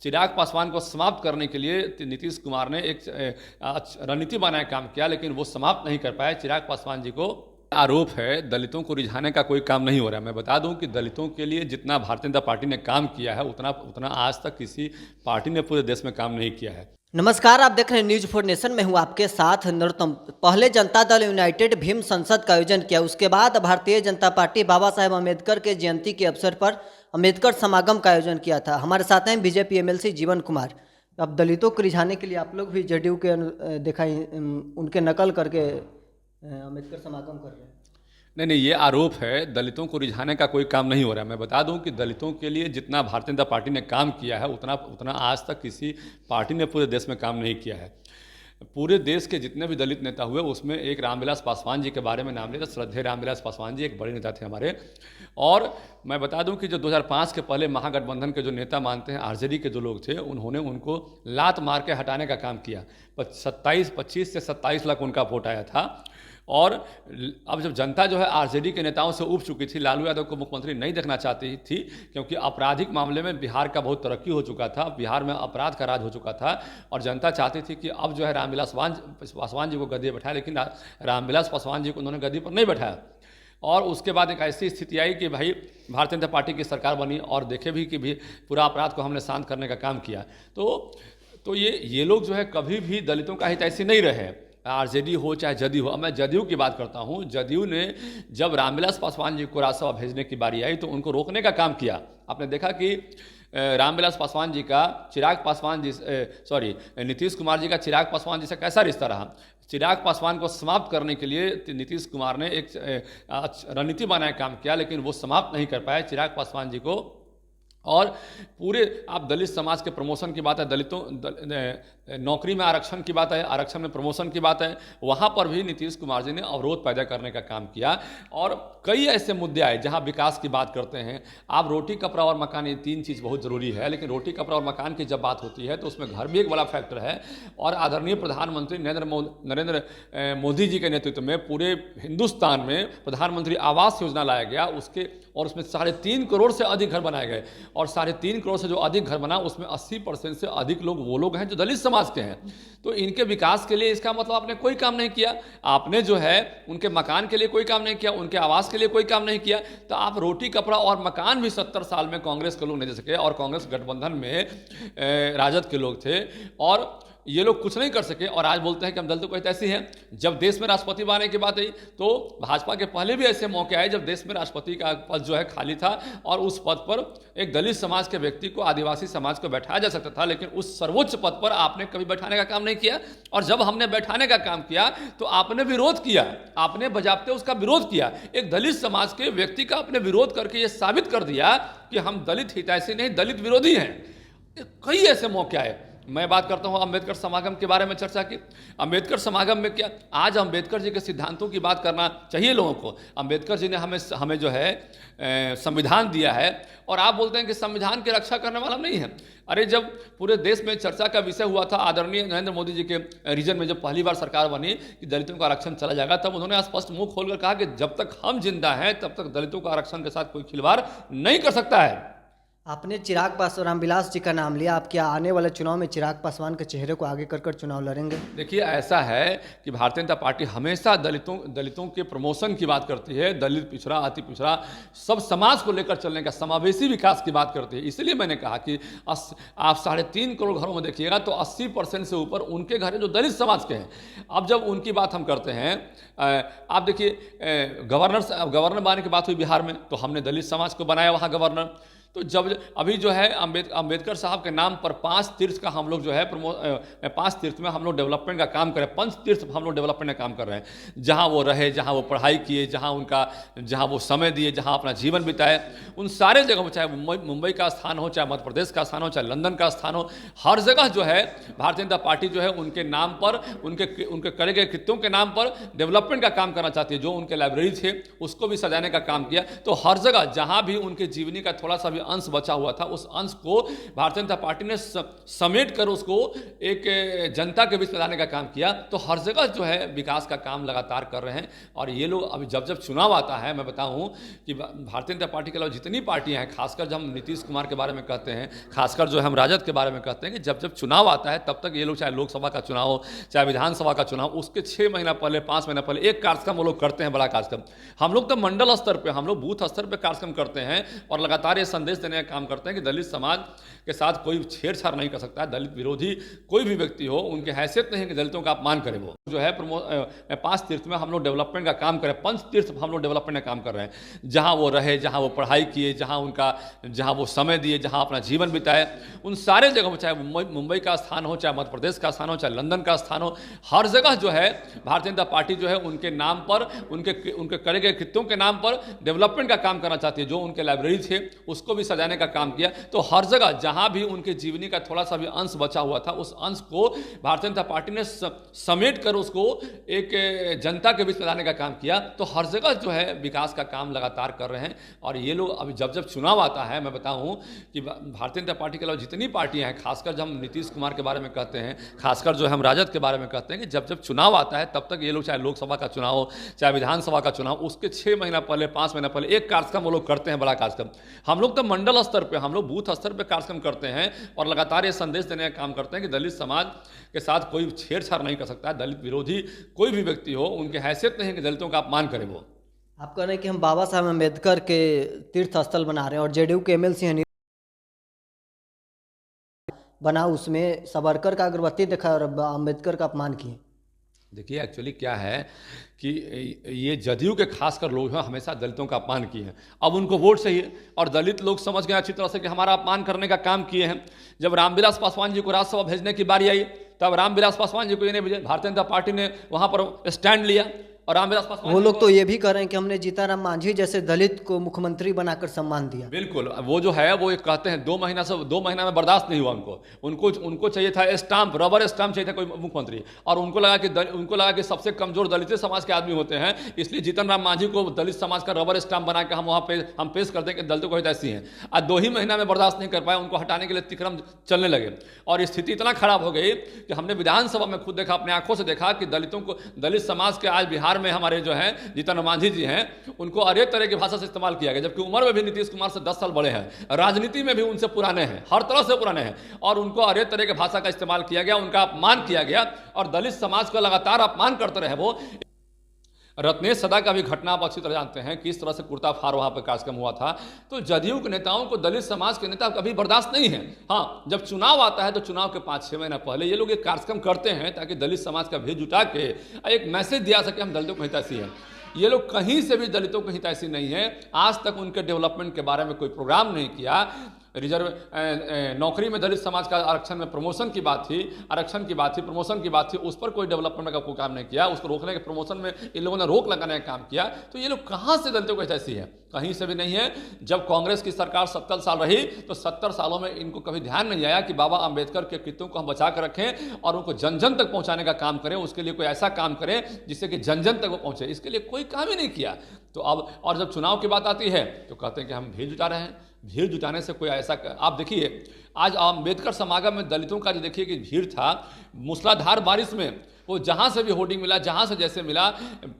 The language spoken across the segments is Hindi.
चिराग पासवान को समाप्त करने के लिए नीतीश कुमार ने एक रणनीति बनाया, काम किया, लेकिन वो समाप्त नहीं कर पाए। चिराग पासवान जी को आरोप है दलितों को रिझाने का कोई काम नहीं हो रहा है। मैं बता दूं कि दलितों के लिए जितना भारतीय जनता पार्टी ने काम किया है उतना आज तक किसी पार्टी ने पूरे देश में काम नहीं किया है। नमस्कार, आप देख रहे हैं न्यूज 4 नेशन में हूं आपके साथ नरोत्तम। पहले जनता दल यूनाइटेड भीम संसद का आयोजन किया, उसके बाद भारतीय जनता पार्टी बाबा साहेब अम्बेडकर के जयंती के अवसर पर अम्बेडकर समागम का आयोजन किया था। हमारे साथ हैं बीजेपी एमएलसी जीवन कुमार। अब दलितों को रिझाने के लिए आप लोग भी जेडीयू के देखा उनके नकल करके अम्बेडकर समागम कर रहे हैं। नहीं, ये आरोप है दलितों को रिझाने का कोई काम नहीं हो रहा है। मैं बता दूं कि दलितों के लिए जितना भारतीय जनता पार्टी ने काम किया है उतना आज तक किसी पार्टी ने पूरे देश में काम नहीं किया है। पूरे देश के जितने भी दलित नेता हुए उसमें एक रामविलास पासवान जी के बारे में नाम लिया था। श्रद्धेय रामविलास पासवान जी एक बड़े नेता थे हमारे। और मैं बता दूं कि जो 2005 के पहले महागठबंधन के जो नेता मानते हैं, आरजेडी के जो लोग थे, उन्होंने उनको लात मार के हटाने का काम किया। 25 से 27 लाख उनका वोट आया था। और अब जब जनता जो है आरजेडी के नेताओं से उब चुकी थी, लालू यादव को मुख्यमंत्री नहीं देखना चाहती थी, क्योंकि आपराधिक मामले में बिहार का बहुत तरक्की हो चुका था, बिहार में अपराध का राज हो चुका था। और जनता चाहती थी कि अब जो है रामविलास पासवान जी को गद्दी बैठाया, लेकिन रामविलास पासवान जी को उन्होंने गद्दी पर नहीं बैठाया। और उसके बाद एक ऐसी स्थिति आई कि भाई भारतीय जनता पार्टी की सरकार बनी और देखे भी कि भी पूरा अपराध को हमने शांत करने का काम किया। तो ये लोग जो है कभी भी दलितों का हितैषी नहीं रहे, आरजेडी हो चाहे जदयू हो। अब मैं जदयू की बात करता हूँ। जदयू ने जब रामविलास पासवान जी को राज्यसभा भेजने की बारी आई तो उनको रोकने का काम किया। आपने देखा कि रामविलास पासवान जी का नीतीश कुमार जी का चिराग पासवान जी से कैसा रिश्ता रहा। चिराग पासवान को समाप्त करने के लिए नीतीश कुमार ने एक रणनीति बनाया, काम किया, लेकिन वो समाप्त नहीं कर पाए चिराग पासवान जी को। और पूरे आप दलित समाज के प्रमोशन की बात है, नौकरी में आरक्षण की बात है, आरक्षण में प्रमोशन की बात है, वहाँ पर भी नीतीश कुमार जी ने अवरोध पैदा करने का काम किया। और कई ऐसे मुद्दे आए जहाँ विकास की बात करते हैं आप। रोटी कपड़ा और मकान, ये तीन चीज़ बहुत ज़रूरी है, लेकिन रोटी कपड़ा और मकान की जब बात होती है तो उसमें घर भी एक बड़ा फैक्टर है। और आदरणीय प्रधानमंत्री नरेंद्र मोदी जी के नेतृत्व में पूरे हिंदुस्तान में प्रधानमंत्री आवास योजना लाया गया, और उसमें 3.5 करोड़ से अधिक घर बनाए गए। और 3.5 करोड़ से जो अधिक घर बना उसमें 80% से अधिक लोग वो लोग हैं जो दलित समाज के हैं। तो इनके विकास के लिए इसका मतलब आपने कोई काम नहीं किया। आपने जो है उनके मकान के लिए कोई काम नहीं किया, उनके आवास के लिए कोई काम नहीं किया। तो आप रोटी कपड़ा और मकान भी 70 साल में कांग्रेस के लोग नहीं दे सके। और कांग्रेस गठबंधन में राजद के लोग थे और ये लोग कुछ नहीं कर सके। और आज बोलते हैं कि हम दलितों को ऐसी हैं। जब देश में राष्ट्रपति बनने की बात आई तो भाजपा के पहले भी ऐसे मौके आए जब देश में राष्ट्रपति का पद जो है खाली था और उस पद पर एक दलित समाज के व्यक्ति को, आदिवासी समाज को बैठाया जा सकता था, लेकिन उस सर्वोच्च पद पर आपने कभी बैठाने का काम नहीं किया। और जब हमने बैठाने का काम किया तो आपने विरोध किया, आपने बजाबते उसका विरोध किया। एक दलित समाज के व्यक्ति का आपने विरोध करके ये साबित कर दिया कि हम दलित हितैषी नहीं, दलित विरोधी हैं। कई ऐसे मौके आए। मैं बात करता हूँ अम्बेडकर समागम के बारे में चर्चा की। अम्बेडकर समागम में क्या, आज अम्बेडकर जी के सिद्धांतों की बात करना चाहिए लोगों को। अम्बेडकर जी ने हमें जो है संविधान दिया है और आप बोलते हैं कि संविधान की रक्षा करने वाला नहीं है। अरे जब पूरे देश में चर्चा का विषय हुआ था आदरणीय नरेंद्र मोदी जी के रीजन में, जब पहली बार सरकार बनी कि दलितों का आरक्षण चला जाएगा, तब उन्होंने स्पष्ट मुंह खोलकर कहा कि जब तक हम जिंदा हैं तब तक दलितों का आरक्षण के साथ कोई खिलवाड़ नहीं कर सकता है। आपने चिराग पासवान, रामविलास जी का नाम लिया। आप क्या आने वाले चुनाव में चिराग पासवान के चेहरे को आगे कर चुनाव लड़ेंगे? देखिए, ऐसा है कि भारतीय जनता पार्टी हमेशा दलितों के प्रमोशन की बात करती है, दलित पिछड़ा, अति पिछड़ा, सब समाज को लेकर चलने का, समावेशी विकास की बात करती है। इसलिए मैंने कहा कि आप 3.5 करोड़ घरों में देखिएगा तो 80% से ऊपर उनके घर हैं जो दलित समाज के हैं। अब जब उनकी बात हम करते हैं, आप देखिए गवर्नर बनाने की बात हुई बिहार में तो हमने दलित समाज को बनाया वहाँ गवर्नर। तो जब अभी जो है अम्बेडकर साहब के नाम पर 5 तीर्थ का हम लोग जो है 5 तीर्थ में हम लोग डेवलपमेंट का काम कर रहे हैं। 5 तीर्थ हम लोग डेवलपमेंट का काम कर रहे हैं, जहां वो रहे, जहां वो पढ़ाई किए, जहां वो समय दिए, जहां अपना जीवन बिताए, उन सारे जगहों, चाहे मुंबई का स्थान हो, चाहे मध्य प्रदेश का स्थान हो, चाहे लंदन का स्थान हो, हर जगह जो है भारतीय जनता पार्टी जो है उनके नाम पर, उनके करे गए कृत्यों के नाम पर डेवलपमेंट का काम करना चाहती है। जो उनके लाइब्रेरी थे उसको भी सजाने का काम किया। तो हर जगह जहां भी उनके जीवनी का थोड़ा सा भी अंश बचा हुआ था, उस अंश को भारतीय जनता पार्टी ने समेट कर उसको एक जनता के बीच में लाने का काम किया। तो हर जगह जो है विकास का काम लगातार कर रहे हैं। और ये लोग अभी जब जब चुनाव आता है, मैं बताऊं कि भारतीय जनता पार्टी के अलावा जितनी पार्टियां हैं, खासकर जब हम नीतीश कुमार के बारे में कहते हैं, खासकर जो हम राजद के बारे में कहते हैं कि जब जब चुनाव आता है तब तक ये लोग, चाहे लोकसभा का चुनाव हो चाहे विधानसभा का चुनाव, उसके 6 महीना पहले 5 महीना पहले एक कार्यक्रम वो लोग करते हैं, बड़ा कार्यक्रम। हम लोग तो मंडल स्तर पर, हम लोग बूथ स्तर पर कार्यक्रम करते हैं और लगातार ये संदेश देने का काम करते हैं कि दलित समाज के साथ कोई छेड़छाड़ नहीं कर सकता है। दलित विरोधी कोई भी व्यक्ति हो, उनकी हैसियत नहीं है कि दलितों का अपमान करे। वो जो है 5 तीर्थ में हम लोग डेवलपमेंट का काम करें, 5 तीर्थ हम लोग डेवलपमेंट का काम कर रहे हैं। जहां वो रहे, जहां वो पढ़ाई किए, जहां वो समय दिए, जहां अपना जीवन बिताए, उन सारे जगहों, चाहे मुंबई का स्थान हो, चाहे मध्य प्रदेश का स्थान हो, चाहे लंदन का स्थान हो, हर जगह जो है भारतीय जनता पार्टी जो है उनके नाम पर, उनके करे गए कृत्यों के नाम पर डेवलपमेंट का काम करना चाहती है। जो उनके लाइब्रेरी थे उसको भी सजाने का काम किया। तो हर जगह जहां भी उनके जीवनी का थोड़ा सा भी अंश बचा हुआ था, उस अंश को भारतीय जनता पार्टी ने समेट कर उसको एक जनता के बीच में लाने का काम किया। तो हर जगह जो है विकास का काम लगातार कर रहे हैं। और ये लोग अभी जब जब चुनाव आता है, मैं बताऊं कि भारतीय जनता पार्टी के अलावा जितनी पार्टियां हैं, खासकर जब हम नीतीश कुमार के बारे में कहते हैं, खासकर जो हम राजद के बारे में कहते हैं कि जब जब चुनाव आता है तब तक ये लोग, चाहे लोकसभा का चुनाव हो चाहे विधानसभा का चुनाव, उसके 6 महीना पहले 5 महीना पहले एक कार्यक्रम वो लोग करते हैं, बड़ा कार्यक्रम। हम लोग तो मंडल स्तर पर, हम लोग बूथ स्तर पर कार्यक्रम करते हैं और लगातार ये संदेश देने का काम करते हैं कि दलित समाज के साथ कोई छेड़छाड़ नहीं कर सकता है। दलित विरोधी कोई भी व्यक्ति हो, उनकी हैसियत नहीं है कि दलितों का अपमान करे। वो आप कह रहे हैं कि हम बाबा साहब अम्बेडकर के तीर्थ स्थल बना रहे हैं और जेडीयू के एमएल सिंह बना, उसमें सावरकर का अगरबत्ती दिखा और अम्बेडकर का अपमान किए। देखिए एक्चुअली क्या है कि ये जदयू के खासकर लोग हैं, हमेशा दलितों का अपमान किए हैं। अब उनको वोट चाहिए और दलित लोग समझ गए अच्छी तरह से कि हमारा अपमान करने का काम किए हैं। जब रामविलास पासवान जी को राज्यसभा भेजने की बारी आई तब रामविलास पासवान जी को ये नहीं भेजे, भारतीय जनता पार्टी ने वहां पर स्टैंड लिया। और रामविलास पासवान वो लोग तो ये भी कह रहे हैं कि हमने जीताराम मांझी जैसे दलित को मुख्यमंत्री बनाकर सम्मान दिया। बिल्कुल, वो जो है वो कहते हैं 2 महीना में बर्दाश्त नहीं हुआ उनको चाहिए था स्टाम्प, रबर स्टाम्प चाहिए था कोई मुख्यमंत्री। और उनको लगा कि सबसे कमजोर दलित समाज के आदमी होते हैं, इसलिए जीतन राम मांझी को दलित समाज का रबर स्टाम्प बना के हम वहाँ पे हम पेश कर दें कि दलितों को ऐसी हैं। आज 2 ही महीना में बर्दाश्त नहीं कर पाए, उनको हटाने के लिए तिक्रम चलने लगे और स्थिति इतना खराब हो गई कि हमने विधानसभा में खुद देखा, अपने आंखों से देखा कि दलित समाज के आज बिहार में हमारे जो है जीतन मांझी जी हैं, उनको अनेक तरह की भाषा से इस्तेमाल किया गया, जबकि उम्र में भी नीतीश कुमार से 10 साल बड़े हैं, राजनीति में भी उनसे पुराने हैं, हर तरह से पुराने हैं। और उनको अनेक तरह की भाषा का इस्तेमाल किया गया, उनका अपमान किया गया और दलित समाज का लगातार अपमान करते रहे। वो रत्नेश सदा का भी घटना आप अच्छी तरह जानते हैं, किस तरह से कुर्ता फाड़ वहाँ पर कार्यक्रम हुआ था। तो जदयू के नेताओं को दलित समाज के नेता कभी बर्दाश्त नहीं है। हाँ, जब चुनाव आता है तो चुनाव के 5-6 महीना पहले ये लोग एक कार्यक्रम करते हैं ताकि दलित समाज का भीड़ जुटा के एक मैसेज दिया सके हम दलितों को हितैषी हैं। ये लोग कहीं से भी दलितों को हितैषी नहीं है, आज तक उनके डेवलपमेंट के बारे में कोई प्रोग्राम नहीं किया। रिजर्व नौकरी में दलित समाज का आरक्षण में प्रमोशन की बात थी, प्रमोशन की बात थी, उस पर कोई डेवलपमेंट का कोई काम नहीं किया। उसको रोकने के, प्रमोशन में इन लोगों ने रोक लगाने का काम किया। तो ये लोग कहाँ से दलितों को ऐसी है? कहीं से भी नहीं है। जब कांग्रेस की सरकार 70 साल रही तो 70 सालों में इनको कभी ध्यान नहीं आया कि बाबा अंबेडकर के कृत्यों को हम बचा कर रखें और उनको जन जन तक पहुंचाने का काम करें, उसके लिए कोई ऐसा काम करें जिससे कि जन जन तक वो पहुंचे। इसके लिए कोई काम ही नहीं किया। तो अब और जब चुनाव की बात आती है तो कहते हैं कि हम भीड़ जुटा रहे हैं। भीड़ जुटाने से कोई ऐसा, आप देखिए आज अम्बेडकर समागम में दलितों का जो देखिए कि भीड़ था, मूसलाधार बारिश में वो जहां से भी होर्डिंग मिला, जहां से जैसे मिला,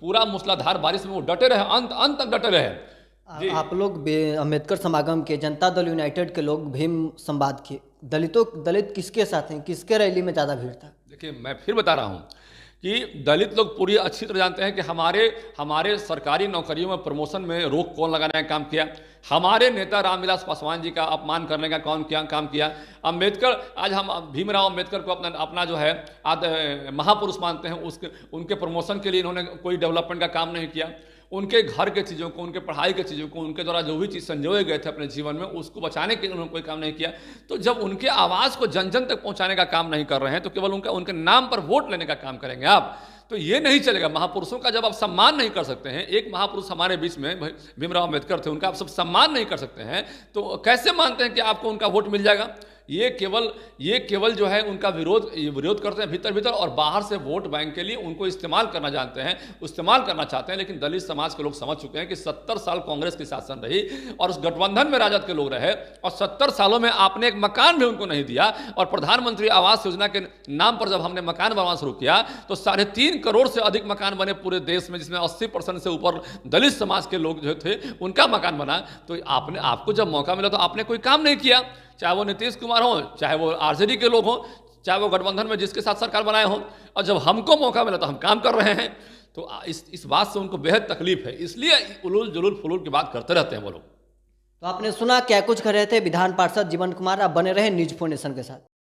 पूरा मूसलाधार बारिश में वो डटे रहे, अंत तक डटे रहे। आप लोग अम्बेडकर समागम के, जनता दल यूनाइटेड के लोग भीम संवाद के, दलित किसके साथ हैं, किसके रैली में ज़्यादा भीड़ था? देखिए मैं फिर बता रहा हूँ कि दलित लोग पूरी अच्छी तरह जानते हैं कि हमारे सरकारी नौकरियों में प्रमोशन में रोक कौन लगाने का काम किया। हमारे नेता रामविलास पासवान जी का अपमान करने का काम किया। अंबेडकर, आज हम भीमराव अंबेडकर को अपना जो है महापुरुष मानते हैं, उनके प्रमोशन के लिए इन्होंने कोई डेवलपमेंट का काम नहीं किया। उनके घर के चीज़ों को, उनके पढ़ाई के चीज़ों को, उनके द्वारा जो भी चीज़ संजोए गए थे अपने जीवन में, उसको बचाने के लिए उन्होंने कोई काम नहीं किया। तो जब उनके आवाज़ को जन जन तक पहुंचाने का काम नहीं कर रहे हैं तो केवल उनके नाम पर वोट लेने का काम करेंगे आप, तो ये नहीं चलेगा। महापुरुषों का जब आप सम्मान नहीं कर सकते हैं, एक महापुरुष हमारे बीच में भीमराव अंबेडकर थे, उनका आप सब सम्मान नहीं कर सकते हैं, तो कैसे मानते हैं कि आपको उनका वोट मिल जाएगा? ये केवल जो है उनका विरोध करते हैं भीतर भीतर, और बाहर से वोट बैंक के लिए उनको इस्तेमाल करना जानते हैं, इस्तेमाल करना चाहते हैं। लेकिन दलित समाज के लोग समझ चुके हैं कि 70 साल कांग्रेस की शासन रही और उस गठबंधन में राजद के लोग रहे, और 70 सालों में आपने एक मकान भी उनको नहीं दिया। और प्रधानमंत्री आवास योजना के नाम पर जब हमने मकान बनवाना शुरू किया तो 3.5 करोड़ से अधिक मकान बने पूरे देश में, जिसमें 80% से ऊपर दलित समाज के लोग जो थे उनका मकान बना। तो आपको जब मौका मिला तो आपने कोई काम नहीं किया, चाहे वो नीतीश कुमार हो, चाहे वो आरजेडी के लोग हों, चाहे वो गठबंधन में जिसके साथ सरकार बनाए हों। और जब हमको मौका मिला तो हम काम कर रहे हैं। तो इस बात से उनको बेहद तकलीफ है, इसलिए उलूल जुलूल फुलूल की बात करते रहते हैं वो लोग। तो आपने सुना क्या कुछ कर रहे थे विधान पार्षद जीवन कुमार। आप बने रहे न्यूज़ 4 नेशन के साथ।